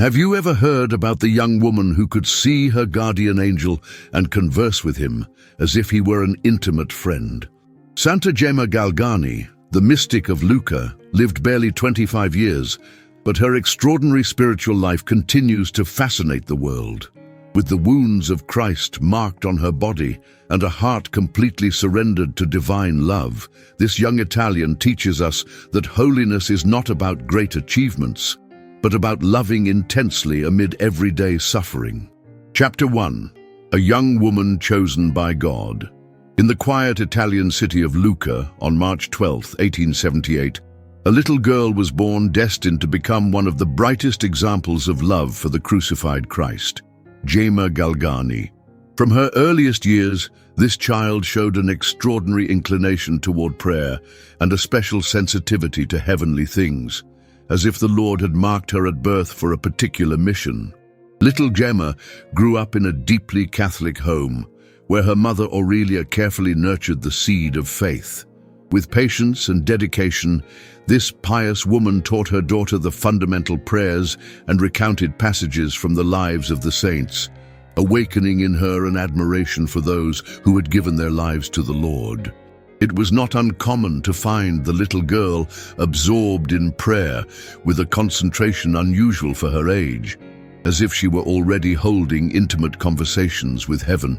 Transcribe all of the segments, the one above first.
Have you ever heard about the young woman who could see her guardian angel and converse with him as if he were an intimate friend? Saint Gemma Galgani, the mystic of Lucca, lived barely 25 years, but her extraordinary spiritual life continues to fascinate the world. With the wounds of Christ marked on her body and a heart completely surrendered to divine love, this young Italian teaches us that holiness is not about great achievements, but about loving intensely amid everyday suffering. Chapter 1. A young woman chosen by God. In the quiet Italian city of Lucca, on March 12, 1878, a little girl was born destined to become one of the brightest examples of love for the crucified Christ, Gemma Galgani. From her earliest years, this child showed an extraordinary inclination toward prayer and a special sensitivity to heavenly things, as if the Lord had marked her at birth for a particular mission. Little Gemma grew up in a deeply Catholic home, where her mother Aurelia carefully nurtured the seed of faith. With patience and dedication, this pious woman taught her daughter the fundamental prayers and recounted passages from the lives of the saints, awakening in her an admiration for those who had given their lives to the Lord. It was not uncommon to find the little girl absorbed in prayer with a concentration unusual for her age, as if she were already holding intimate conversations with heaven.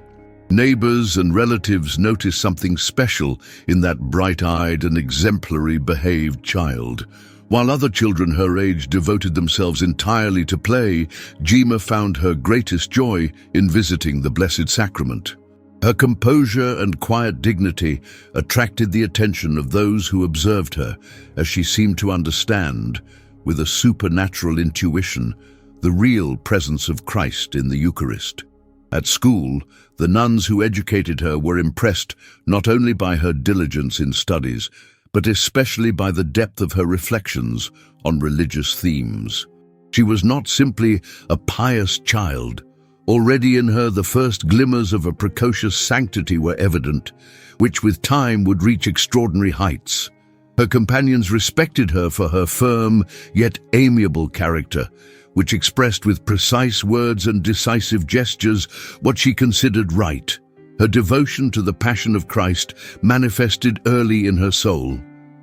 Neighbors and relatives noticed something special in that bright-eyed and exemplary behaved child. While other children her age devoted themselves entirely to play, Gemma found her greatest joy in visiting the Blessed Sacrament. Her composure and quiet dignity attracted the attention of those who observed her, as she seemed to understand, with a supernatural intuition, the real presence of Christ in the Eucharist. At school, the nuns who educated her were impressed not only by her diligence in studies, but especially by the depth of her reflections on religious themes. She was not simply a pious child. Already in her the first glimmers of a precocious sanctity were evident, which with time would reach extraordinary heights. Her companions respected her for her firm yet amiable character, which expressed with precise words and decisive gestures what she considered right. Her devotion to the Passion of Christ manifested early in her soul.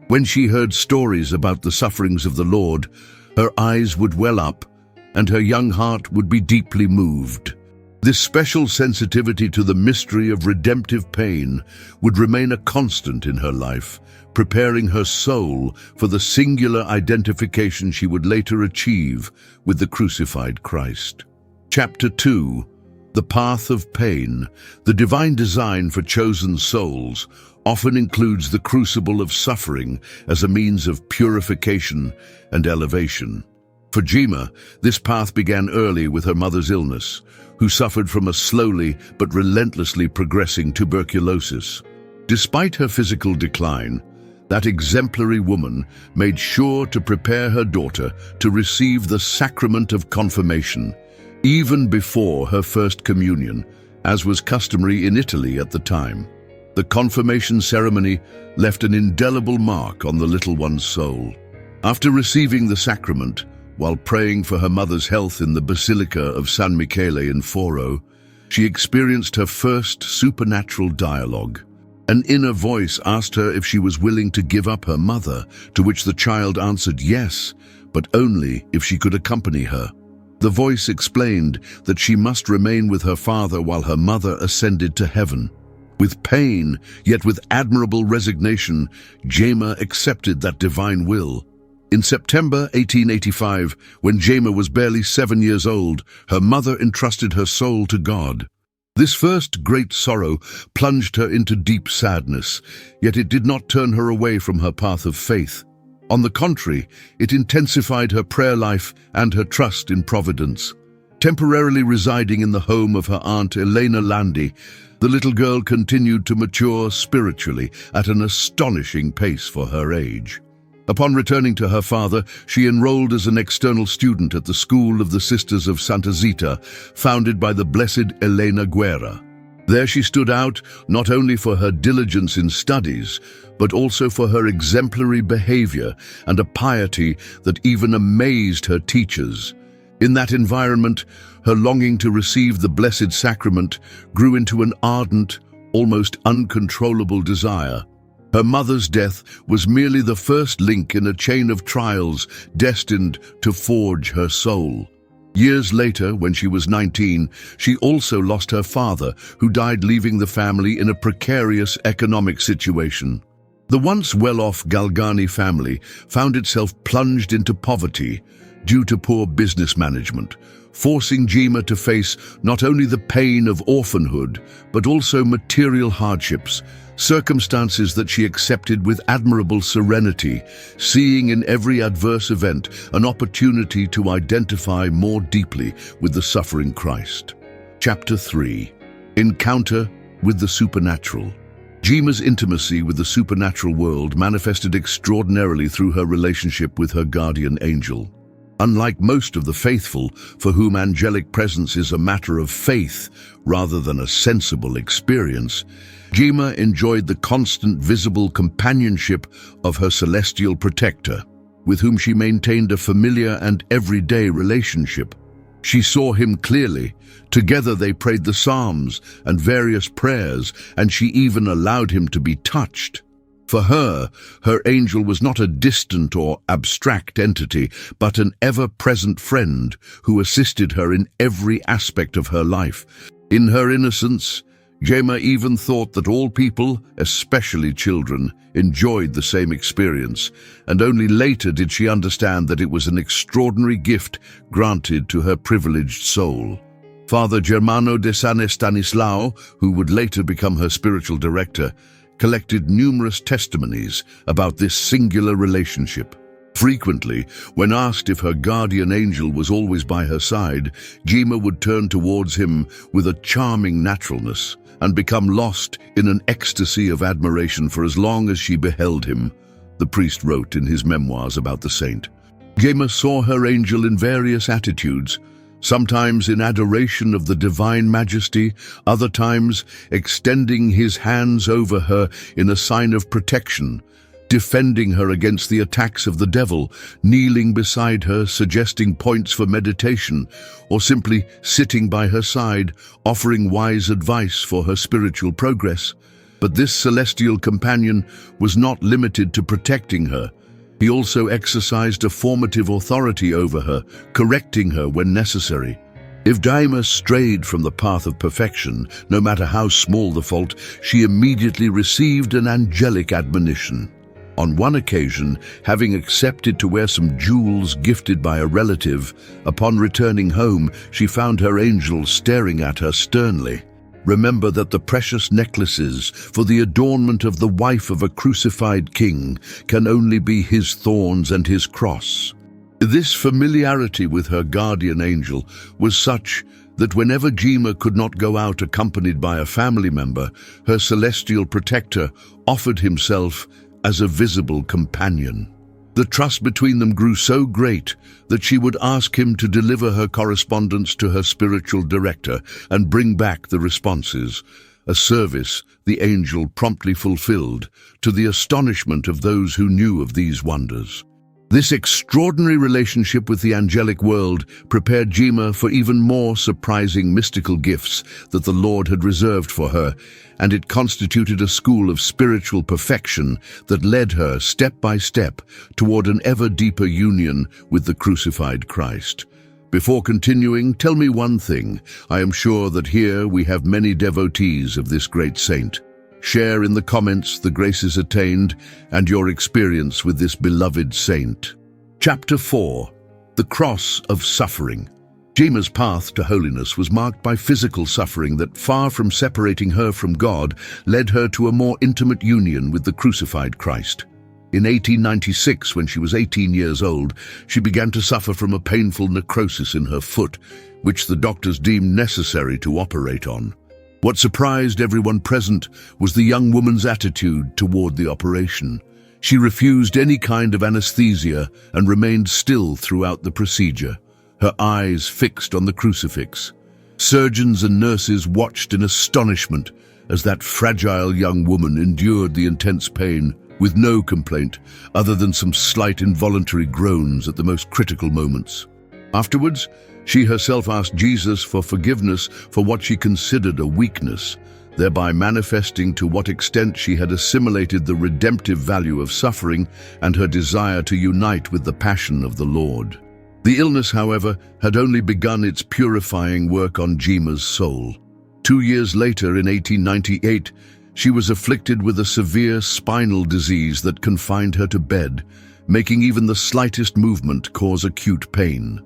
When she heard stories about the sufferings of the Lord, her eyes would well up, and her young heart would be deeply moved. This special sensitivity to the mystery of redemptive pain would remain a constant in her life, preparing her soul for the singular identification she would later achieve with the crucified Christ. Chapter 2. The Path of Pain. The divine design for chosen souls often includes the crucible of suffering as a means of purification and elevation. For Gemma, this path began early with her mother's illness, who suffered from a slowly but relentlessly progressing tuberculosis. Despite her physical decline, that exemplary woman made sure to prepare her daughter to receive the sacrament of confirmation, even before her first communion, as was customary in Italy at the time. The confirmation ceremony left an indelible mark on the little one's soul. After receiving the sacrament, while praying for her mother's health in the Basilica of San Michele in Foro, she experienced her first supernatural dialogue. An inner voice asked her if she was willing to give up her mother, to which the child answered yes, but only if she could accompany her. The voice explained that she must remain with her father while her mother ascended to heaven. With pain, yet with admirable resignation, Gemma accepted that divine will. In September 1885, when Gemma was barely 7 years old, her mother entrusted her soul to God. This first great sorrow plunged her into deep sadness, yet it did not turn her away from her path of faith. On the contrary, it intensified her prayer life and her trust in providence. Temporarily residing in the home of her aunt Elena Landi, the little girl continued to mature spiritually at an astonishing pace for her age. Upon returning to her father, she enrolled as an external student at the School of the Sisters of Santa Zita, founded by the Blessed Elena Guerra. There she stood out not only for her diligence in studies, but also for her exemplary behavior and a piety that even amazed her teachers. In that environment, her longing to receive the Blessed Sacrament grew into an ardent, almost uncontrollable desire. Her mother's death was merely the first link in a chain of trials destined to forge her soul. Years later, when she was 19, she also lost her father, who died leaving the family in a precarious economic situation. The once well-off Galgani family found itself plunged into poverty due to poor business management, forcing Gemma to face not only the pain of orphanhood, but also material hardships, circumstances that she accepted with admirable serenity, seeing in every adverse event an opportunity to identify more deeply with the suffering Christ. Chapter 3. Encounter with the Supernatural. Gemma's intimacy with the supernatural world manifested extraordinarily through her relationship with her guardian angel. Unlike most of the faithful, for whom angelic presence is a matter of faith rather than a sensible experience, Gemma enjoyed the constant visible companionship of her celestial protector, with whom she maintained a familiar and everyday relationship. She saw him clearly. Together they prayed the Psalms and various prayers, and she even allowed him to be touched. For her, her angel was not a distant or abstract entity, but an ever-present friend who assisted her in every aspect of her life. In her innocence, Gemma even thought that all people, especially children, enjoyed the same experience, and only later did she understand that it was an extraordinary gift granted to her privileged soul. Father Germano de San Estanislao, who would later become her spiritual director, collected numerous testimonies about this singular relationship. Frequently, when asked if her guardian angel was always by her side, Gemma would turn towards him with a charming naturalness and become lost in an ecstasy of admiration for as long as she beheld him, the priest wrote in his memoirs about the saint. Gemma saw her angel in various attitudes, sometimes in adoration of the divine majesty, other times extending his hands over her in a sign of protection, defending her against the attacks of the devil, kneeling beside her, suggesting points for meditation, or simply sitting by her side, offering wise advice for her spiritual progress. But this celestial companion was not limited to protecting her. He also exercised a formative authority over her, correcting her when necessary. If Gemma strayed from the path of perfection, no matter how small the fault, she immediately received an angelic admonition. On one occasion, having accepted to wear some jewels gifted by a relative, upon returning home, she found her angel staring at her sternly. Remember that the precious necklaces for the adornment of the wife of a crucified king can only be his thorns and his cross. This familiarity with her guardian angel was such that whenever Gemma could not go out accompanied by a family member, her celestial protector offered himself as a visible companion. The trust between them grew so great that she would ask him to deliver her correspondence to her spiritual director and bring back the responses, a service the angel promptly fulfilled, to the astonishment of those who knew of these wonders. This extraordinary relationship with the angelic world prepared Gemma for even more surprising mystical gifts that the Lord had reserved for her, and it constituted a school of spiritual perfection that led her step by step toward an ever deeper union with the crucified Christ. Before continuing, tell me one thing. I am sure that here we have many devotees of this great saint. Share in the comments the graces attained and your experience with this beloved saint. Chapter 4. The Cross of Suffering. Gemma's path to holiness was marked by physical suffering that, far from separating her from God, led her to a more intimate union with the crucified Christ. In 1896, when she was 18 years old, she began to suffer from a painful necrosis in her foot, which the doctors deemed necessary to operate on. What surprised everyone present was the young woman's attitude toward the operation. She refused any kind of anesthesia and remained still throughout the procedure, her eyes fixed on the crucifix. Surgeons and nurses watched in astonishment as that fragile young woman endured the intense pain with no complaint other than some slight involuntary groans at the most critical moments. Afterwards, she herself asked Jesus for forgiveness for what she considered a weakness, thereby manifesting to what extent she had assimilated the redemptive value of suffering and her desire to unite with the passion of the Lord. The illness, however, had only begun its purifying work on Gemma's soul. 2 years later, in 1898, she was afflicted with a severe spinal disease that confined her to bed, making even the slightest movement cause acute pain.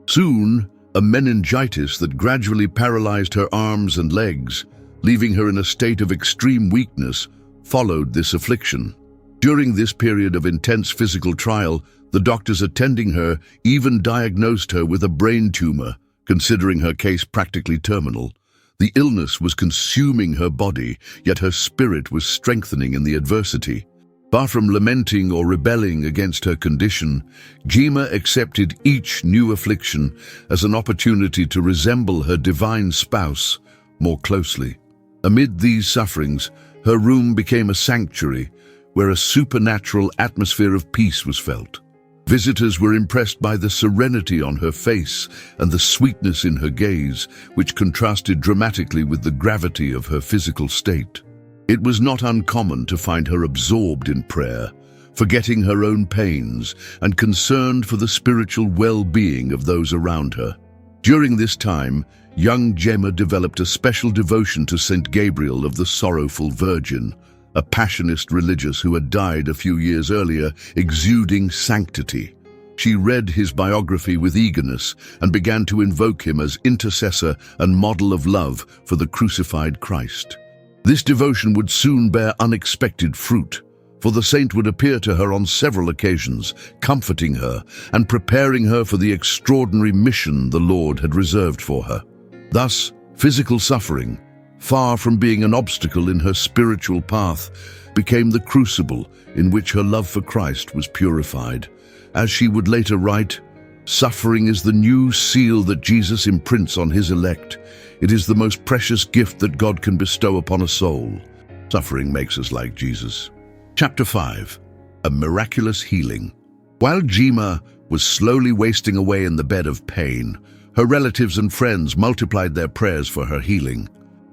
Soon, a meningitis that gradually paralyzed her arms and legs, leaving her in a state of extreme weakness, followed this affliction. During this period of intense physical trial, the doctors attending her even diagnosed her with a brain tumor, considering her case practically terminal. The illness was consuming her body, yet her spirit was strengthening in the adversity. Far from lamenting or rebelling against her condition, Gemma accepted each new affliction as an opportunity to resemble her divine spouse more closely. Amid these sufferings, her room became a sanctuary where a supernatural atmosphere of peace was felt. Visitors were impressed by the serenity on her face and the sweetness in her gaze, which contrasted dramatically with the gravity of her physical state. It was not uncommon to find her absorbed in prayer, forgetting her own pains and concerned for the spiritual well-being of those around her. During this time, young Gemma developed a special devotion to Saint Gabriel of the Sorrowful Virgin, a passionist religious who had died a few years earlier, exuding sanctity. She read his biography with eagerness and began to invoke him as intercessor and model of love for the crucified Christ. This devotion would soon bear unexpected fruit, for the saint would appear to her on several occasions, comforting her and preparing her for the extraordinary mission the Lord had reserved for her. Thus, physical suffering, far from being an obstacle in her spiritual path, became the crucible in which her love for Christ was purified. As she would later write, "Suffering is the new seal that Jesus imprints on his elect. It is the most precious gift that God can bestow upon a soul. Suffering makes us like Jesus." Chapter 5. A Miraculous Healing. While Gemma was slowly wasting away in the bed of pain, her relatives and friends multiplied their prayers for her healing.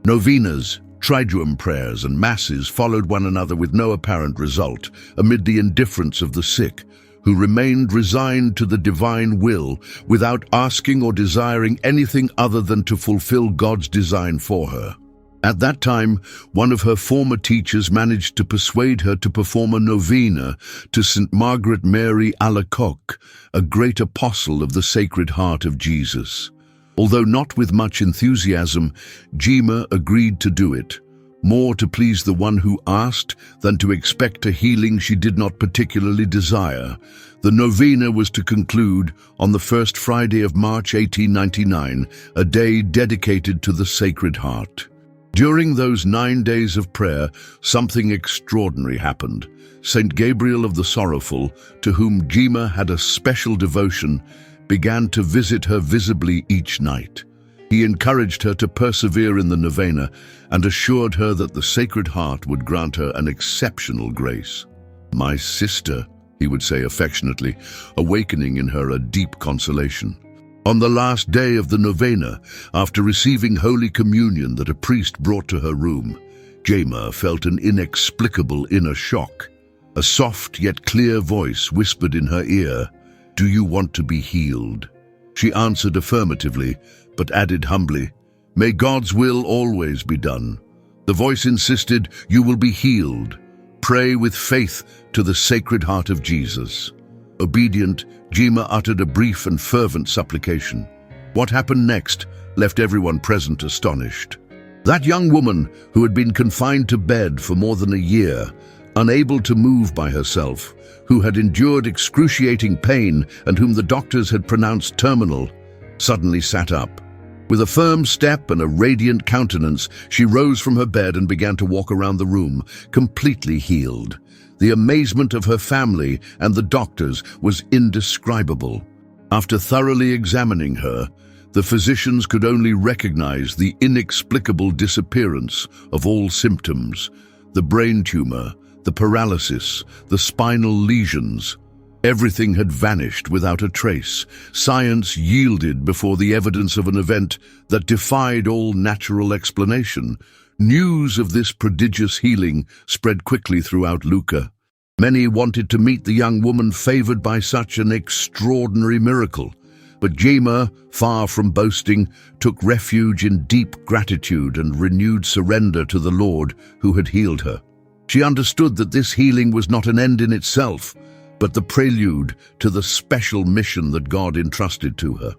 Novenas, Triduum prayers, and masses followed one another with no apparent result, amid the indifference of the sick, who remained resigned to the divine will without asking or desiring anything other than to fulfill God's design for her. At that time, one of her former teachers managed to persuade her to perform a novena to St. Margaret Mary Alacoque, a great apostle of the Sacred Heart of Jesus. Although not with much enthusiasm, Gemma agreed to do it, more to please the one who asked than to expect a healing she did not particularly desire. The novena was to conclude on the first Friday of March 1899, a day dedicated to the Sacred Heart. During those 9 days of prayer, something extraordinary happened. Saint Gabriel of the Sorrowful, to whom Gemma had a special devotion, began to visit her visibly each night. He encouraged her to persevere in the novena and assured her that the Sacred Heart would grant her an exceptional grace. "My sister," he would say affectionately, awakening in her a deep consolation. On the last day of the novena, after receiving Holy Communion that a priest brought to her room, Gemma felt an inexplicable inner shock. A soft yet clear voice whispered in her ear, "Do you want to be healed?" She answered affirmatively, but added humbly, "May God's will always be done." The voice insisted, "You will be healed. Pray with faith to the Sacred Heart of Jesus." Obedient, Gemma uttered a brief and fervent supplication. What happened next left everyone present astonished. That young woman, who had been confined to bed for more than a year, unable to move by herself, who had endured excruciating pain and whom the doctors had pronounced terminal, suddenly sat up. With a firm step and a radiant countenance, she rose from her bed and began to walk around the room, completely healed. The amazement of her family and the doctors was indescribable. After thoroughly examining her, the physicians could only recognize the inexplicable disappearance of all symptoms: the brain tumor, the paralysis, the spinal lesions. Everything had vanished without a trace. Science yielded before the evidence of an event that defied all natural explanation. News of this prodigious healing spread quickly throughout Lucca. Many wanted to meet the young woman favored by such an extraordinary miracle. But Gemma, far from boasting, took refuge in deep gratitude and renewed surrender to the Lord who had healed her. She understood that this healing was not an end in itself, but the prelude to the special mission that God entrusted to her.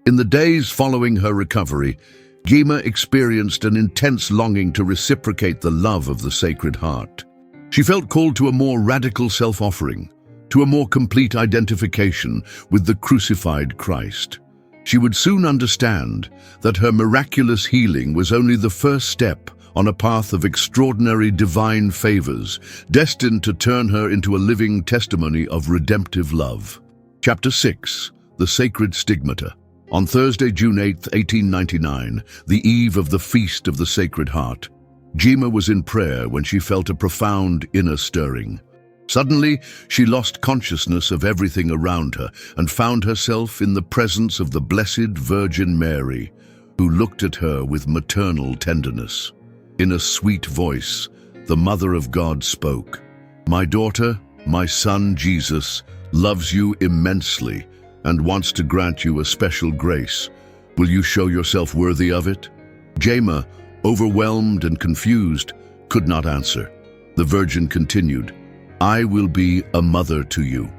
In the days following her recovery, Gemma experienced an intense longing to reciprocate the love of the Sacred Heart. She felt called to a more radical self-offering, to a more complete identification with the crucified Christ. She would soon understand that her miraculous healing was only the first step on a path of extraordinary divine favors, destined to turn her into a living testimony of redemptive love. Chapter 6. The Sacred Stigmata. On Thursday, June 8, 1899, the eve of the Feast of the Sacred Heart, Gemma was in prayer when she felt a profound inner stirring. Suddenly, she lost consciousness of everything around her and found herself in the presence of the Blessed Virgin Mary, who looked at her with maternal tenderness. In a sweet voice, the Mother of God spoke, "My daughter, my son Jesus, loves you immensely and wants to grant you a special grace. Will you show yourself worthy of it?" Gemma, overwhelmed and confused, could not answer. The Virgin continued, "I will be a mother to you.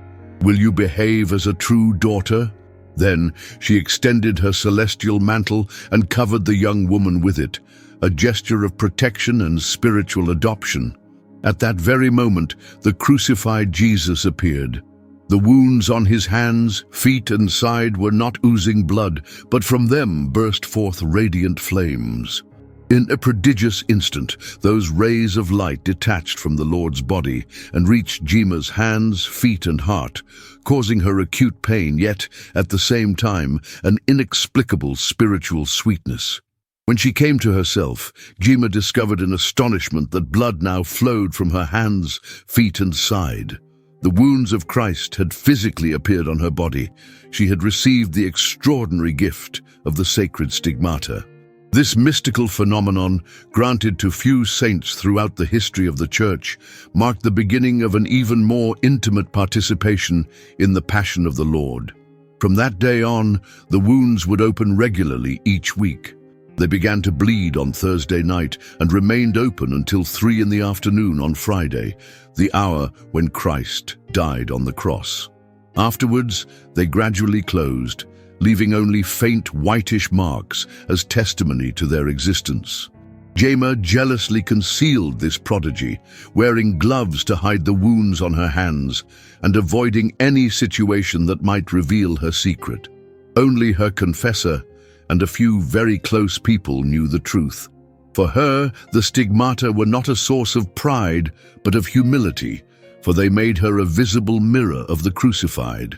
Will you behave as a true daughter?" Then she extended her celestial mantle and covered the young woman with it, a gesture of protection and spiritual adoption. At that very moment, the crucified Jesus appeared. The wounds on his hands, feet, and side were not oozing blood, but from them burst forth radiant flames. In a prodigious instant, those rays of light detached from the Lord's body and reached Gemma's hands, feet, and heart, causing her acute pain, yet, at the same time, an inexplicable spiritual sweetness. When she came to herself, Gemma discovered in astonishment that blood now flowed from her hands, feet, and side. The wounds of Christ had physically appeared on her body. She had received the extraordinary gift of the sacred stigmata. This mystical phenomenon, granted to few saints throughout the history of the Church, marked the beginning of an even more intimate participation in the Passion of the Lord. From that day on, the wounds would open regularly each week. They began to bleed on Thursday night and remained open until 3 in the afternoon on Friday, the hour when Christ died on the cross. Afterwards, they gradually closed, leaving only faint whitish marks as testimony to their existence. Gemma jealously concealed this prodigy, wearing gloves to hide the wounds on her hands and avoiding any situation that might reveal her secret. Only her confessor and a few very close people knew the truth. For her, the stigmata were not a source of pride, but of humility, for they made her a visible mirror of the crucified.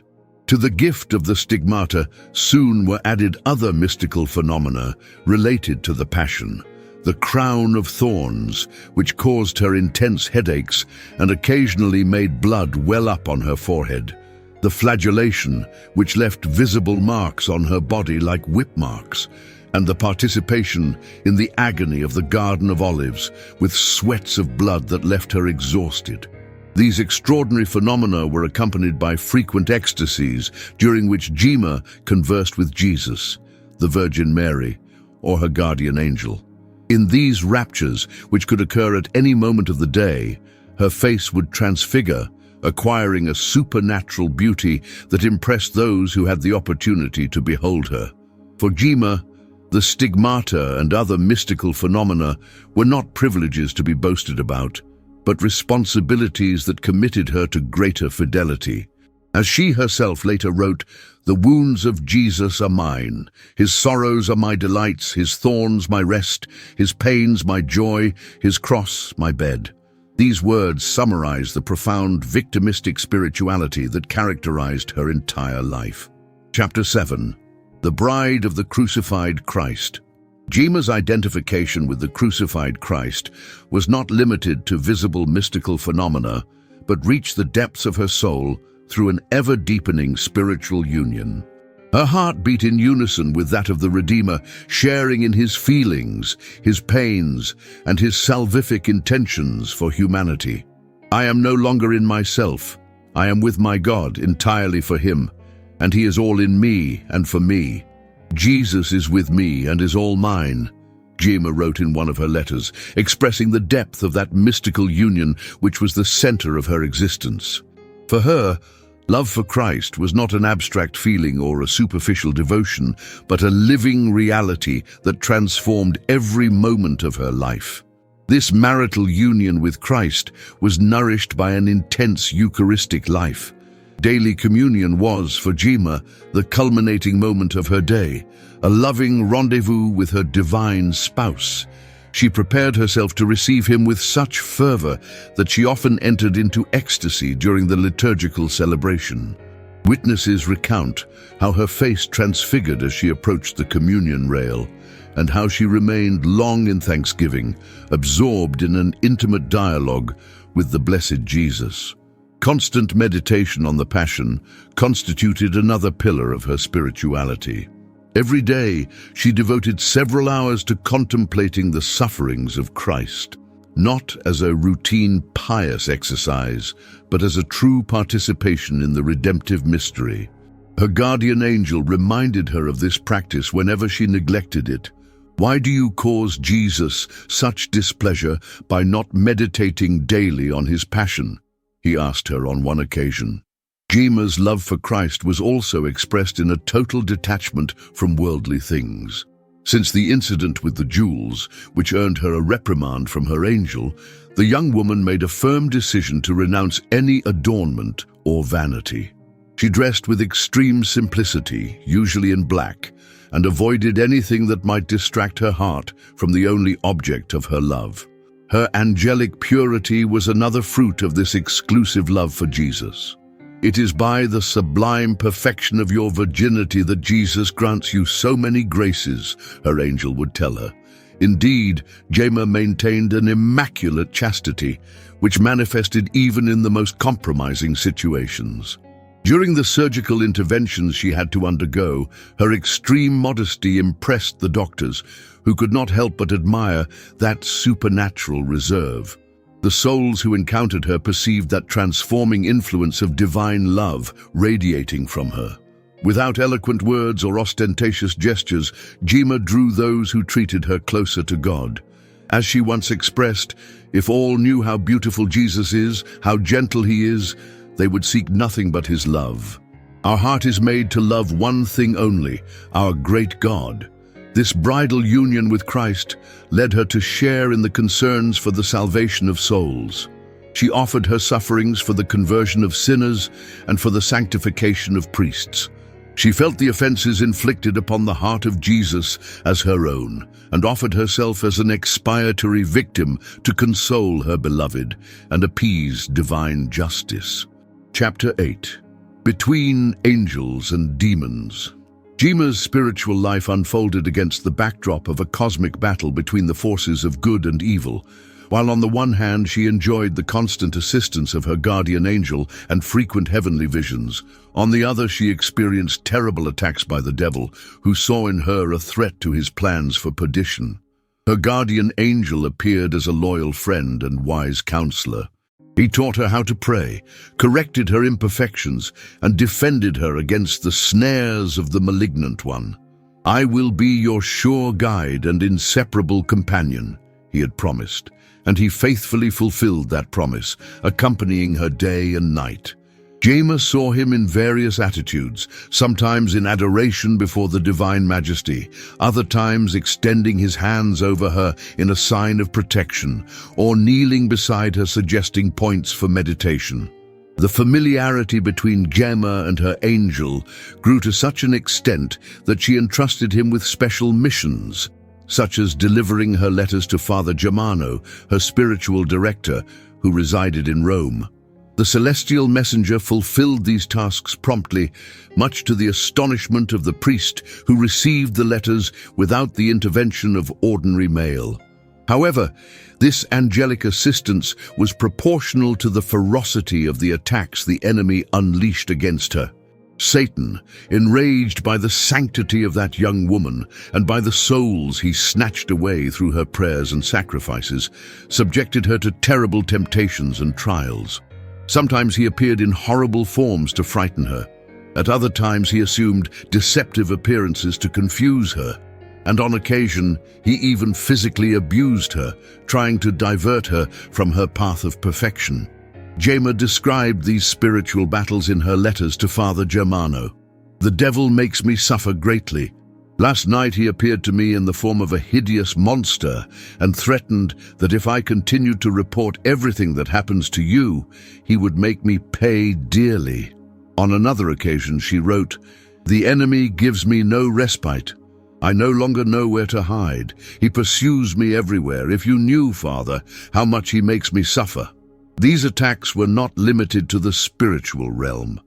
To the gift of the stigmata soon were added other mystical phenomena related to the Passion. The crown of thorns, which caused her intense headaches and occasionally made blood well up on her forehead. The flagellation, which left visible marks on her body like whip marks, and the participation in the agony of the Garden of Olives, with sweats of blood that left her exhausted. These extraordinary phenomena were accompanied by frequent ecstasies, during which Gemma conversed with Jesus, the Virgin Mary, or her guardian angel. In these raptures, which could occur at any moment of the day, her face would transfigure, acquiring a supernatural beauty that impressed those who had the opportunity to behold her. For Gemma, the stigmata and other mystical phenomena were not privileges to be boasted about, but responsibilities that committed her to greater fidelity. As she herself later wrote, "The wounds of Jesus are mine, his sorrows are my delights, his thorns my rest, his pains my joy, his cross my bed." These words summarize the profound victimistic spirituality that characterized her entire life. Chapter 7. The Bride of the Crucified Christ. Gemma's identification with the crucified Christ was not limited to visible mystical phenomena, but reached the depths of her soul, through an ever-deepening spiritual union. Her heart beat in unison with that of the Redeemer, sharing in his feelings, his pains, and his salvific intentions for humanity. I am no longer in myself. I am with my God, entirely for him, and he is all in me and for me. Jesus is with me and is all mine, Gemma wrote in one of her letters, expressing the depth of that mystical union which was the center of her existence. For her, love for Christ was not an abstract feeling or a superficial devotion, but a living reality that transformed every moment of her life. This marital union with Christ was nourished by an intense Eucharistic life. Daily communion was, for Gemma, the culminating moment of her day, a loving rendezvous with her divine spouse. She prepared herself to receive him with such fervor that she often entered into ecstasy during the liturgical celebration. Witnesses recount how her face transfigured as she approached the communion rail, and how she remained long in thanksgiving, absorbed in an intimate dialogue with the blessed Jesus. Constant meditation on the Passion constituted another pillar of her spirituality. Every day, she devoted several hours to contemplating the sufferings of Christ, not as a routine pious exercise, but as a true participation in the redemptive mystery. Her guardian angel reminded her of this practice whenever she neglected it. "Why do you cause Jesus such displeasure by not meditating daily on his passion?" he asked her on one occasion. Gemma's love for Christ was also expressed in a total detachment from worldly things. Since the incident with the jewels, which earned her a reprimand from her angel, the young woman made a firm decision to renounce any adornment or vanity. She dressed with extreme simplicity, usually in black, and avoided anything that might distract her heart from the only object of her love. Her angelic purity was another fruit of this exclusive love for Jesus. "It is by the sublime perfection of your virginity that Jesus grants you so many graces," her angel would tell her. Indeed, Gemma maintained an immaculate chastity, which manifested even in the most compromising situations. During the surgical interventions she had to undergo, her extreme modesty impressed the doctors, who could not help but admire that supernatural reserve. The souls who encountered her perceived that transforming influence of divine love radiating from her. Without eloquent words or ostentatious gestures, Gemma drew those who treated her closer to God. As she once expressed, "If all knew how beautiful Jesus is, how gentle he is, they would seek nothing but his love. Our heart is made to love one thing only, our great God." This bridal union with Christ led her to share in the concerns for the salvation of souls. She offered her sufferings for the conversion of sinners and for the sanctification of priests. She felt the offenses inflicted upon the heart of Jesus as her own, and offered herself as an expiatory victim to console her beloved and appease divine justice. Chapter 8. Between Angels and Demons. Gemma's spiritual life unfolded against the backdrop of a cosmic battle between the forces of good and evil. While on the one hand she enjoyed the constant assistance of her guardian angel and frequent heavenly visions, on the other she experienced terrible attacks by the devil, who saw in her a threat to his plans for perdition. Her guardian angel appeared as a loyal friend and wise counselor. He taught her how to pray, corrected her imperfections, and defended her against the snares of the malignant one. "I will be your sure guide and inseparable companion," he had promised, and he faithfully fulfilled that promise, accompanying her day and night. Gemma saw him in various attitudes, sometimes in adoration before the divine majesty, other times extending his hands over her in a sign of protection, or kneeling beside her suggesting points for meditation. The familiarity between Gemma and her angel grew to such an extent that she entrusted him with special missions, such as delivering her letters to Father Germano, her spiritual director, who resided in Rome. The celestial messenger fulfilled these tasks promptly, much to the astonishment of the priest who received the letters without the intervention of ordinary mail. However, this angelic assistance was proportional to the ferocity of the attacks the enemy unleashed against her. Satan, enraged by the sanctity of that young woman and by the souls he snatched away through her prayers and sacrifices, subjected her to terrible temptations and trials. Sometimes he appeared in horrible forms to frighten her. At other times he assumed deceptive appearances to confuse her. And on occasion, he even physically abused her, trying to divert her from her path of perfection. Gemma described these spiritual battles in her letters to Father Germano. "The devil makes me suffer greatly. Last night he appeared to me in the form of a hideous monster and threatened that if I continued to report everything that happens to you, he would make me pay dearly." On another occasion she wrote, "The enemy gives me no respite. I no longer know where to hide. He pursues me everywhere. If you knew, Father, how much he makes me suffer." These attacks were not limited to the spiritual realm.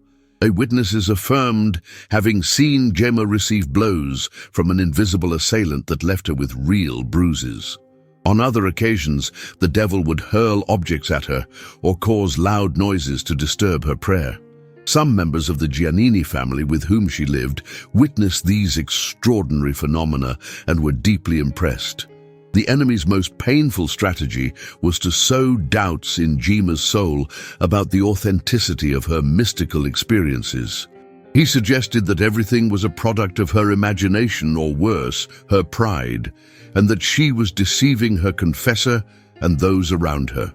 Eyewitnesses affirmed having seen Gemma receive blows from an invisible assailant that left her with real bruises. On other occasions, the devil would hurl objects at her or cause loud noises to disturb her prayer. Some members of the Giannini family with whom she lived witnessed these extraordinary phenomena and were deeply impressed. The enemy's most painful strategy was to sow doubts in Gemma's soul about the authenticity of her mystical experiences. He suggested that everything was a product of her imagination, or worse, her pride, and that she was deceiving her confessor and those around her.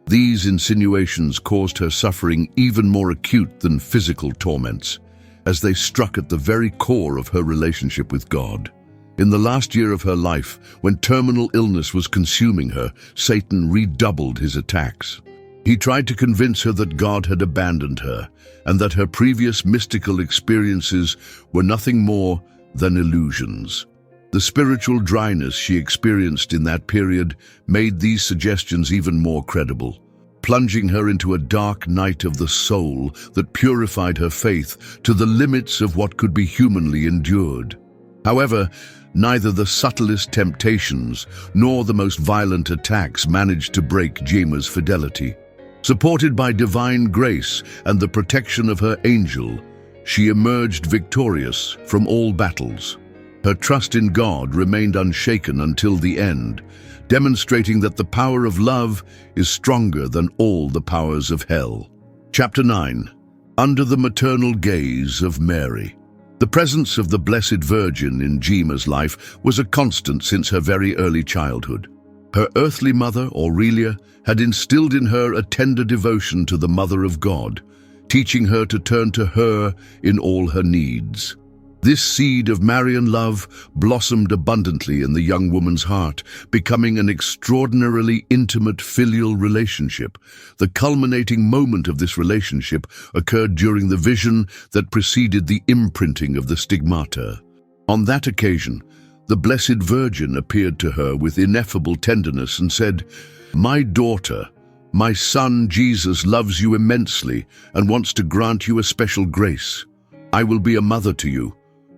These insinuations caused her suffering even more acute than physical torments, as they struck at the very core of her relationship with God. In the last year of her life, when terminal illness was consuming her, Satan redoubled his attacks. He tried to convince her that God had abandoned her, and that her previous mystical experiences were nothing more than illusions. The spiritual dryness she experienced in that period made these suggestions even more credible, plunging her into a dark night of the soul that purified her faith to the limits of what could be humanly endured. However, neither the subtlest temptations nor the most violent attacks managed to break Gemma's fidelity. Supported by divine grace and the protection of her angel, she emerged victorious from all battles. Her trust in God remained unshaken until the end, demonstrating that the power of love is stronger than all the powers of hell. Chapter 9. Under the maternal gaze of Mary. The presence of the Blessed Virgin in Gemma's life was a constant since her very early childhood. Her earthly mother, Aurelia, had instilled in her a tender devotion to the Mother of God, teaching her to turn to her in all her needs. This seed of Marian love blossomed abundantly in the young woman's heart, becoming an extraordinarily intimate filial relationship. The culminating moment of this relationship occurred during the vision that preceded the imprinting of the stigmata. On that occasion, the Blessed Virgin appeared to her with ineffable tenderness and said, "My daughter, my son Jesus loves you immensely and wants to grant you a special grace. I will be a mother to you.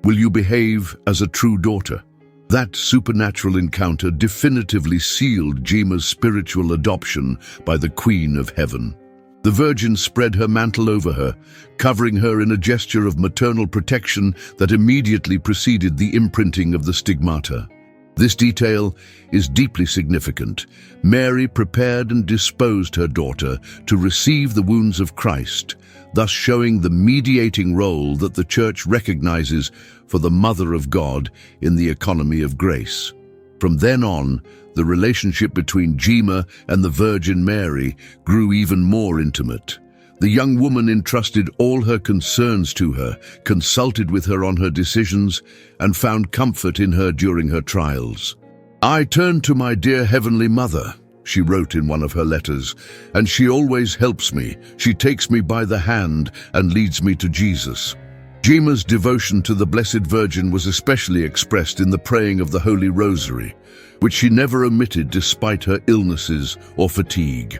Will you behave as a true daughter?" That supernatural encounter definitively sealed Gemma's spiritual adoption by the Queen of Heaven. The Virgin spread her mantle over her, covering her in a gesture of maternal protection that immediately preceded the imprinting of the stigmata. This detail is deeply significant. Mary prepared and disposed her daughter to receive the wounds of Christ, thus showing the mediating role that the Church recognizes for the Mother of God in the economy of grace. From then on, the relationship between Gemma and the Virgin Mary grew even more intimate. The young woman entrusted all her concerns to her, consulted with her on her decisions, and found comfort in her during her trials. "I turn to my dear Heavenly Mother," she wrote in one of her letters, "and she always helps me. She takes me by the hand and leads me to Jesus." Gemma's devotion to the Blessed Virgin was especially expressed in the praying of the Holy Rosary, which she never omitted despite her illnesses or fatigue.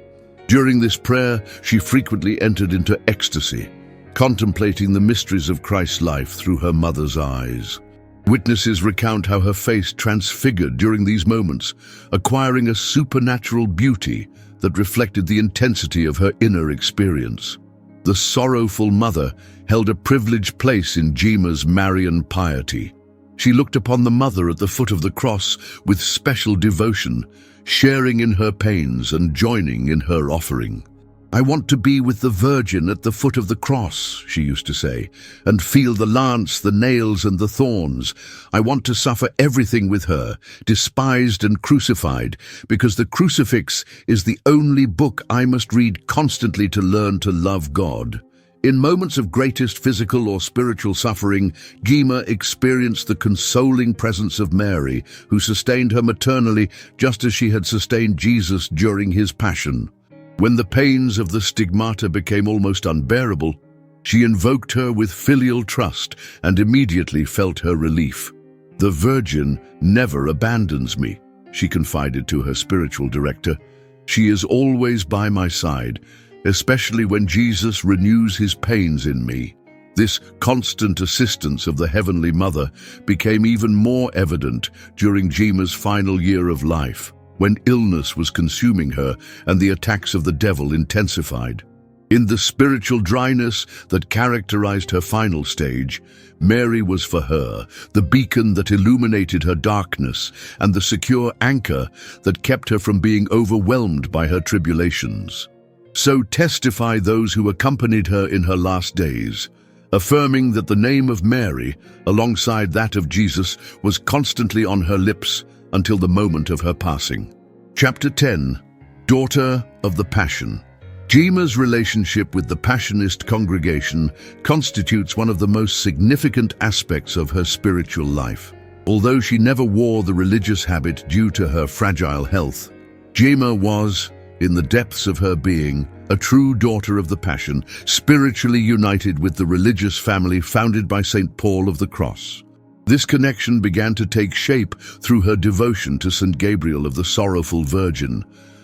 During this prayer, she frequently entered into ecstasy, contemplating the mysteries of Christ's life through her mother's eyes. Witnesses recount how her face transfigured during these moments, acquiring a supernatural beauty that reflected the intensity of her inner experience. The sorrowful mother held a privileged place in Gemma's Marian piety. She looked upon the mother at the foot of the cross with special devotion, sharing in her pains and joining in her offering. "I want to be with the Virgin at the foot of the cross," she used to say, "and feel the lance, the nails, and the thorns. I want to suffer everything with her, despised and crucified, because the crucifix is the only book I must read constantly to learn to love God." In moments of greatest physical or spiritual suffering, Gemma experienced the consoling presence of Mary, who sustained her maternally just as she had sustained Jesus during his passion. When the pains of the stigmata became almost unbearable, she invoked her with filial trust and immediately felt her relief. "The Virgin never abandons me," she confided to her spiritual director. "She is always by my side, especially when Jesus renews his pains in me." This constant assistance of the Heavenly Mother became even more evident during Gemma's final year of life, when illness was consuming her and the attacks of the devil intensified. In the spiritual dryness that characterized her final stage, Mary was for her the beacon that illuminated her darkness and the secure anchor that kept her from being overwhelmed by her tribulations. So testify those who accompanied her in her last days, affirming that the name of Mary, alongside that of Jesus, was constantly on her lips until the moment of her passing. Chapter 10. Daughter of the Passion. Gemma's relationship with the Passionist congregation constitutes one of the most significant aspects of her spiritual life. Although she never wore the religious habit due to her fragile health, Gemma was, in the depths of her being, a true daughter of the Passion, spiritually united with the religious family founded by St. Paul of the Cross. This connection began to take shape through her devotion to St. Gabriel of the Sorrowful Virgin,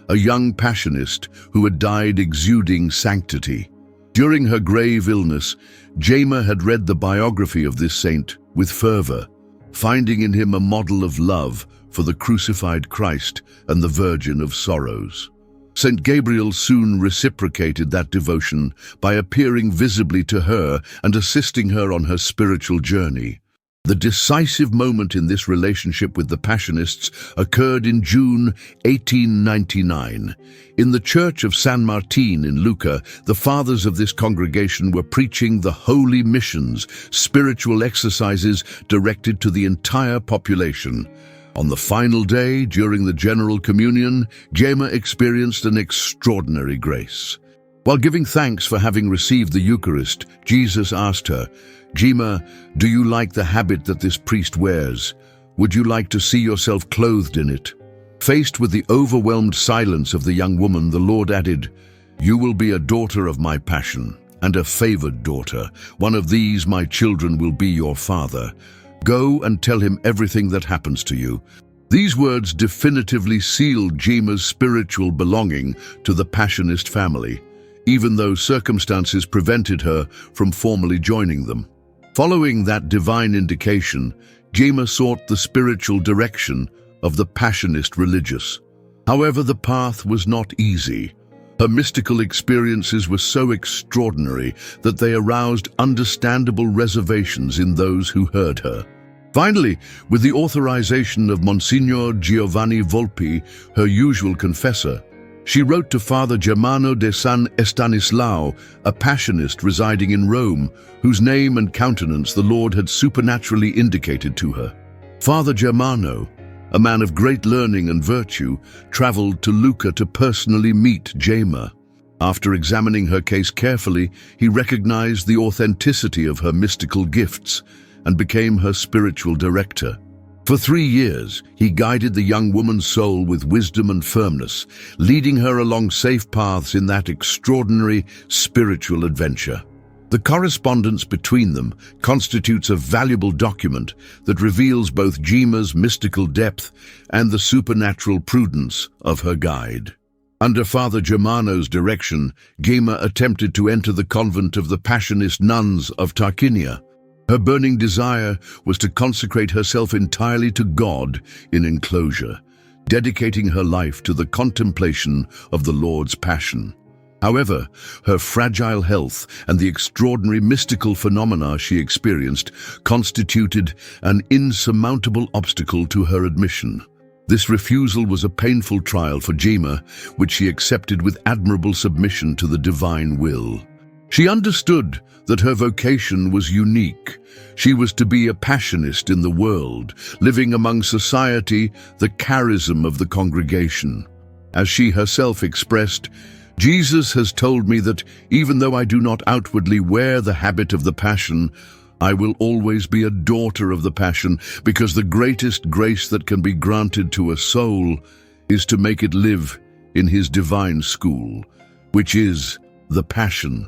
a young Passionist who had died exuding sanctity. During her grave illness, Gemma had read the biography of this saint with fervor, finding in him a model of love for the crucified Christ and the Virgin of Sorrows. St. Gabriel soon reciprocated that devotion by appearing visibly to her and assisting her on her spiritual journey. The decisive moment in this relationship with the Passionists occurred in June 1899. In the church of San Martin in Lucca, the fathers of this congregation were preaching the holy missions, spiritual exercises directed to the entire population. On the final day, during the General Communion, Gemma experienced an extraordinary grace. While giving thanks for having received the Eucharist, Jesus asked her, "Gemma, do you like the habit that this priest wears? Would you like to see yourself clothed in it?" Faced with the overwhelmed silence of the young woman, the Lord added, "You will be a daughter of my passion, and a favored daughter. One of these, my children, will be your father. Go and tell him everything that happens to you." These words definitively sealed Gemma's spiritual belonging to the Passionist family, even though circumstances prevented her from formally joining them. Following that divine indication, Gemma sought the spiritual direction of the Passionist religious. However, the path was not easy. Her mystical experiences were so extraordinary that they aroused understandable reservations in those who heard her. Finally, with the authorization of Monsignor Giovanni Volpi, her usual confessor, she wrote to Father Germano de San Estanislao, a Passionist residing in Rome, whose name and countenance the Lord had supernaturally indicated to her. Father Germano, a man of great learning and virtue, traveled to Lucca to personally meet Gemma. After examining her case carefully, he recognized the authenticity of her mystical gifts and became her spiritual director. For 3 years, he guided the young woman's soul with wisdom and firmness, leading her along safe paths in that extraordinary spiritual adventure. The correspondence between them constitutes a valuable document that reveals both Gemma's mystical depth and the supernatural prudence of her guide. Under Father Germano's direction, Gemma attempted to enter the convent of the Passionist nuns of Tarquinia. Her burning desire was to consecrate herself entirely to God in enclosure, dedicating her life to the contemplation of the Lord's passion. However, her fragile health and the extraordinary mystical phenomena she experienced constituted an insurmountable obstacle to her admission. This refusal was a painful trial for Gemma, which she accepted with admirable submission to the divine will. She understood that her vocation was unique. She was to be a passionist in the world, living among society, the charism of the congregation. As she herself expressed, "Jesus has told me that even though I do not outwardly wear the habit of the passion, I will always be a daughter of the passion, because the greatest grace that can be granted to a soul is to make it live in his divine school, which is the passion."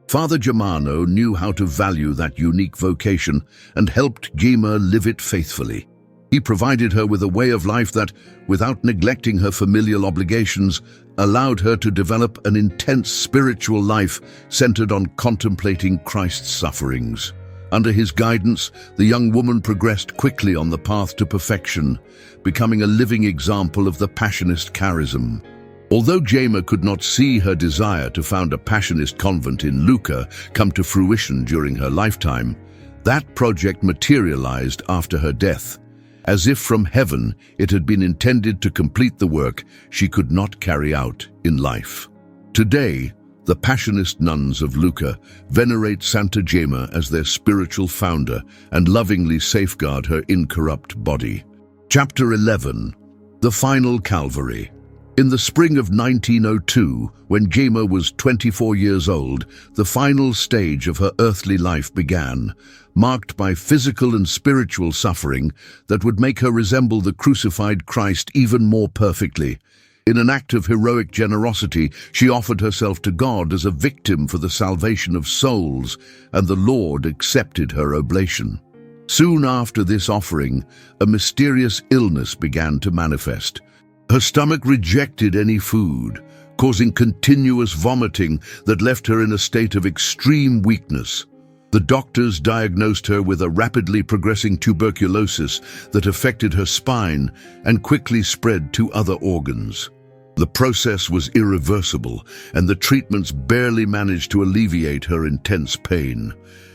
Father Germano knew how to value that unique vocation and helped Gemma live it faithfully. He provided her with a way of life that, without neglecting her familial obligations, allowed her to develop an intense spiritual life centered on contemplating Christ's sufferings. Under his guidance, the young woman progressed quickly on the path to perfection, becoming a living example of the Passionist charism. Although Gemma could not see her desire to found a Passionist convent in Lucca come to fruition during her lifetime, that project materialized after her death. As if from heaven, it had been intended to complete the work she could not carry out in life. Today, the Passionist nuns of Lucca venerate Santa Gemma as their spiritual founder and lovingly safeguard her incorrupt body. Chapter 11. The Final Calvary. In the spring of 1902, when Gemma was 24 years old, the final stage of her earthly life began, marked by physical and spiritual suffering that would make her resemble the crucified Christ even more perfectly. In an act of heroic generosity, she offered herself to God as a victim for the salvation of souls, and the Lord accepted her oblation. Soon after this offering, a mysterious illness began to manifest. Her stomach rejected any food, causing continuous vomiting that left her in a state of extreme weakness. The doctors diagnosed her with a rapidly progressing tuberculosis that affected her spine and quickly spread to other organs. The process was irreversible, and the treatments barely managed to alleviate her intense pain.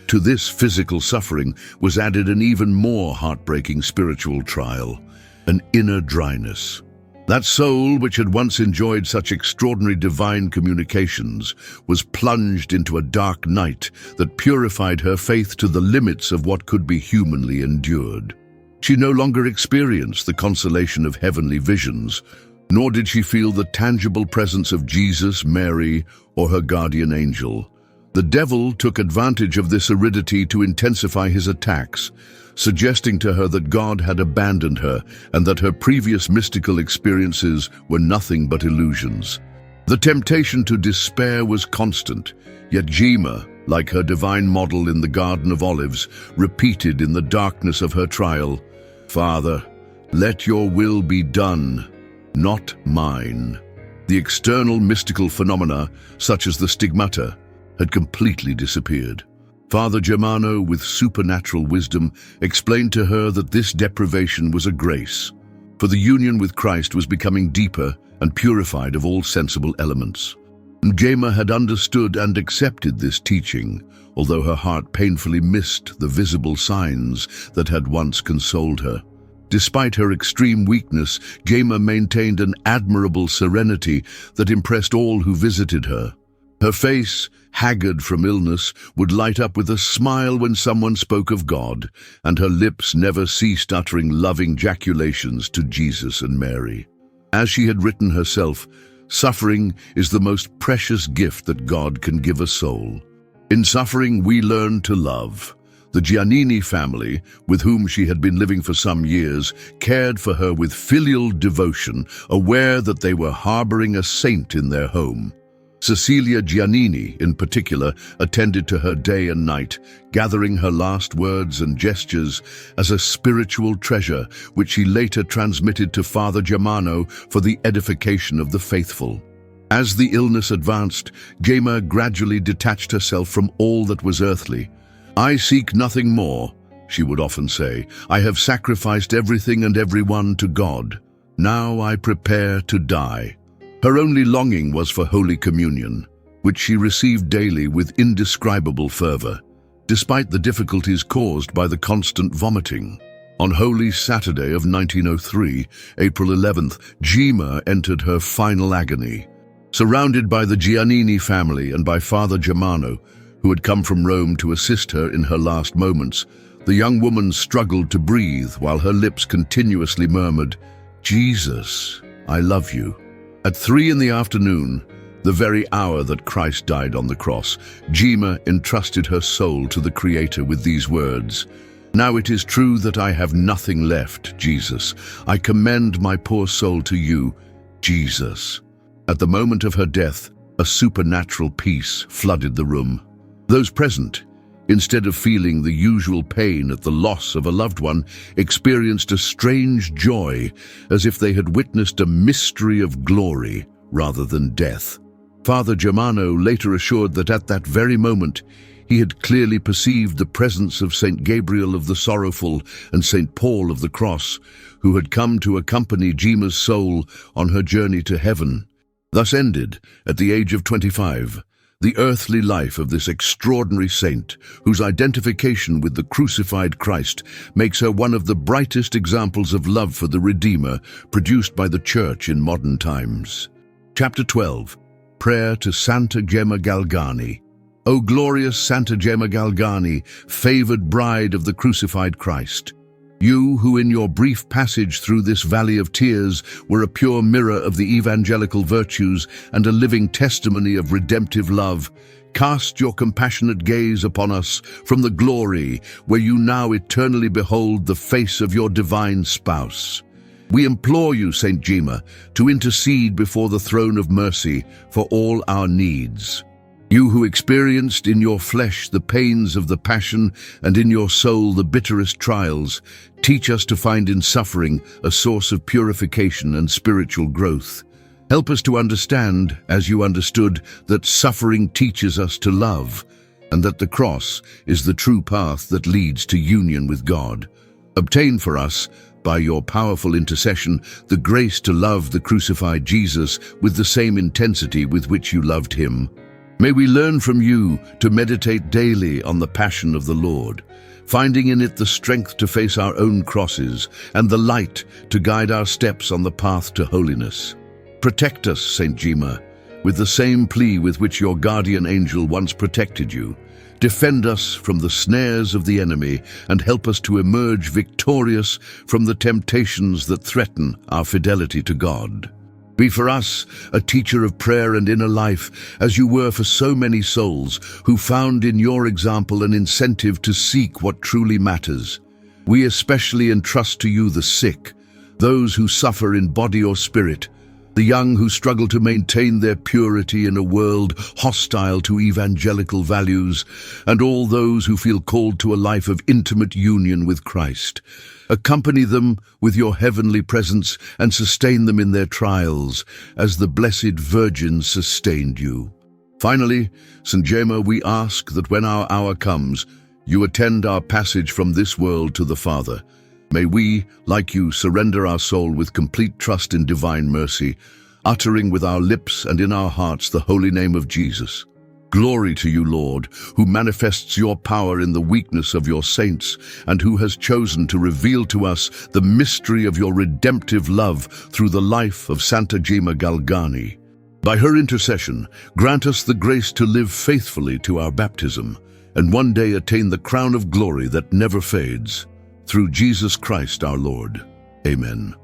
To this physical suffering was added an even more heartbreaking spiritual trial, an inner dryness. That soul, which had once enjoyed such extraordinary divine communications, was plunged into a dark night that purified her faith to the limits of what could be humanly endured. She no longer experienced the consolation of heavenly visions, nor did she feel the tangible presence of Jesus, Mary, or her guardian angel. The devil took advantage of this aridity to intensify his attacks, suggesting to her that God had abandoned her and that her previous mystical experiences were nothing but illusions. The temptation to despair was constant, yet Gemma, like her divine model in the Garden of Olives, repeated in the darkness of her trial, "Father, let your will be done, not mine." The external mystical phenomena, such as the stigmata, had completely disappeared. Father Germano, with supernatural wisdom, explained to her that this deprivation was a grace, for the union with Christ was becoming deeper and purified of all sensible elements. And Gemma had understood and accepted this teaching, although her heart painfully missed the visible signs that had once consoled her. Despite her extreme weakness, Gemma maintained an admirable serenity that impressed all who visited her. Her face, haggard from illness, would light up with a smile when someone spoke of God, and her lips never ceased uttering loving ejaculations to Jesus and Mary. As she had written herself, suffering is the most precious gift that God can give a soul. In suffering, we learn to love. The Giannini family, with whom she had been living for some years, cared for her with filial devotion, aware that they were harboring a saint in their home. Cecilia Giannini, in particular, attended to her day and night, gathering her last words and gestures as a spiritual treasure, which she later transmitted to Father Germano for the edification of the faithful. As the illness advanced, Gemma gradually detached herself from all that was earthly. "I seek nothing more," she would often say. "I have sacrificed everything and everyone to God. Now I prepare to die." Her only longing was for Holy Communion, which she received daily with indescribable fervor, despite the difficulties caused by the constant vomiting. On Holy Saturday of 1903, April 11th, Gemma entered her final agony. Surrounded by the Giannini family and by Father Germano, who had come from Rome to assist her in her last moments, the young woman struggled to breathe while her lips continuously murmured, "Jesus, I love you." At 3 in the afternoon, the very hour that Christ died on the cross, Gemma entrusted her soul to the Creator with these words, "Now it is true that I have nothing left, Jesus. I commend my poor soul to you, Jesus." At the moment of her death, a supernatural peace flooded the room. Those present, instead of feeling the usual pain at the loss of a loved one, experienced a strange joy, as if they had witnessed a mystery of glory rather than death. Father Germano later assured that at that very moment, he had clearly perceived the presence of Saint Gabriel of the Sorrowful and Saint Paul of the Cross, who had come to accompany Gemma's soul on her journey to heaven. Thus ended, at the age of 25, the earthly life of this extraordinary saint, whose identification with the crucified Christ makes her one of the brightest examples of love for the Redeemer produced by the Church in modern times. Chapter 12. Prayer to Saint Gemma Galgani. O glorious Saint Gemma Galgani, favored bride of the crucified Christ, you who in your brief passage through this valley of tears were a pure mirror of the evangelical virtues and a living testimony of redemptive love, cast your compassionate gaze upon us from the glory where you now eternally behold the face of your divine spouse. We implore you, Saint Gemma, to intercede before the throne of mercy for all our needs. You who experienced in your flesh the pains of the passion and in your soul the bitterest trials, teach us to find in suffering a source of purification and spiritual growth. Help us to understand, as you understood, that suffering teaches us to love, and that the cross is the true path that leads to union with God. Obtain for us, by your powerful intercession, the grace to love the crucified Jesus with the same intensity with which you loved him. May we learn from you to meditate daily on the passion of the Lord, finding in it the strength to face our own crosses and the light to guide our steps on the path to holiness. Protect us, Saint Gemma, with the same plea with which your guardian angel once protected you. Defend us from the snares of the enemy and help us to emerge victorious from the temptations that threaten our fidelity to God. Be for us a teacher of prayer and inner life, as you were for so many souls who found in your example an incentive to seek what truly matters. We especially entrust to you the sick, those who suffer in body or spirit, the young who struggle to maintain their purity in a world hostile to evangelical values, and all those who feel called to a life of intimate union with Christ. Accompany them with your heavenly presence and sustain them in their trials, as the Blessed Virgin sustained you. Finally, Saint Gemma, we ask that when our hour comes, you attend our passage from this world to the Father. May we, like you, surrender our soul with complete trust in divine mercy, uttering with our lips and in our hearts the holy name of Jesus. Glory to you, Lord, who manifests your power in the weakness of your saints and who has chosen to reveal to us the mystery of your redemptive love through the life of Saint Gemma Galgani. By her intercession, grant us the grace to live faithfully to our baptism and one day attain the crown of glory that never fades. Through Jesus Christ our Lord. Amen.